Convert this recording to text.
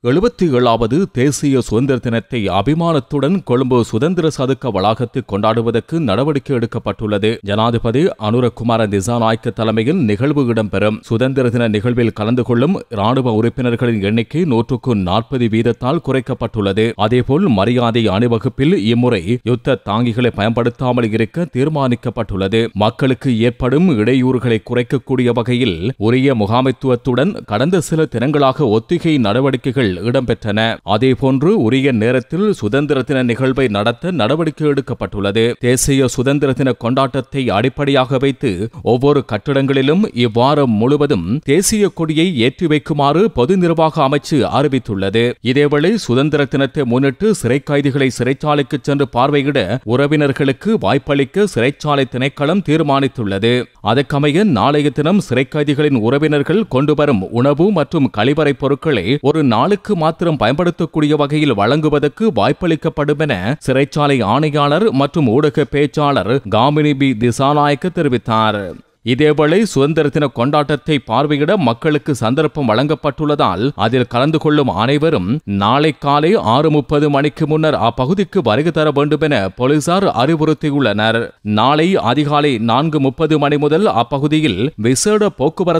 77வது தேசிய சுதந்திர தினத்தை அபிமானத்துடன் கொழும்பு சுதந்திர சதுக்க வளாகத்தில் கொண்டாடுவதற்கு நடவடிக்கை எடுக்கப்பட்டுள்ளது. ஜனாதிபதி அனுரகுமார திசாநாயக்க தலைமையில் நிகழ்வு இடம்பெறும். சுதந்திர தின நிகழ்வில் கலந்து கொள்ளும் இராணுவ உறுப்பினர்களின் எண்ணிக்கை 140 வீதத்தால் குறைக்கப்பட்டுள்ளது. அதேபோல் மரியாதை அணிவகுப்பில் இம்முறை யுத்த தாங்கிகளை பயன்படுத்தாமல் இருக்க தீர்மானிக்கப்பட்டுள்ளது. மக்களுக்கு ஏற்படும் இடையூறுகளை குறைக்கக்கூடிய வகையில் உரிய முகாமைத்துவத்துடன் கடந்த சில தினங்களாக ஒத்திகை நடவடிக்கைகள் இடம்பெற்றன. அதேபோன்று உரிய நேரத்தில் சுதந்திர தின நிகழ்வை நடத்த நடவடிக்கை எடுக்கப்பட்டுள்ளது. தேசிய சுதந்திர தின கொண்டாட்டத்தை அடிப்படையாக வைத்து ஒவ்வொரு கட்டிடங்களிலும் இவ்வாரம் முழுவதும் தேசிய கொடியை ஏற்றி வைக்குமாறு பொது நிர்வாக அமைச்சு அறிவித்துள்ளது. இதேவேளை சுதந்திர தினத்தை முன்னிட்டு சிறை கைதிகளை சிறைச்சாலைக்கு சென்று பார்வையிட உறவினர்களுக்கு வாய்ப்பளிக்க சிறைச்சாலை திணைக்களம் தீர்மானித்துள்ளது. அதற்கமைய நாளைய தினம் சிறை கைதிகளின் உறவினர்கள் கொண்டுவரும் உணவு மற்றும் கழிவறை பொருட்களை ஒரு நாளுக்கு மாத்திரம் பயன்படுத்தக்கூடிய வகையில் வழங்குவதற்கு வாய்ப்பளிக்கப்படும் என சிறைச்சாலை ஆணையாளர் மற்றும் ஊடக பேச்சாளர் காமினி பி திசாநாயக்க தெரிவித்தார். இதேவேளை சுதந்திர தின கொண்டாட்டத்தை பார்வையிட மக்களுக்கு சந்தர்ப்பம் வழங்கப்பட்டுள்ளதால் அதில் கலந்து கொள்ளும் அனைவரும் நாளை காலை 6:30 மணிக்கு முன்னர் அப்பகுதிக்கு வருகை தர வேண்டும் என போலீசார் அறிவுறுத்தியுள்ளனர். நாளை அதிகாலை 4:30 மணி முதல் அப்பகுதியில் விசேட போக்குவரத்து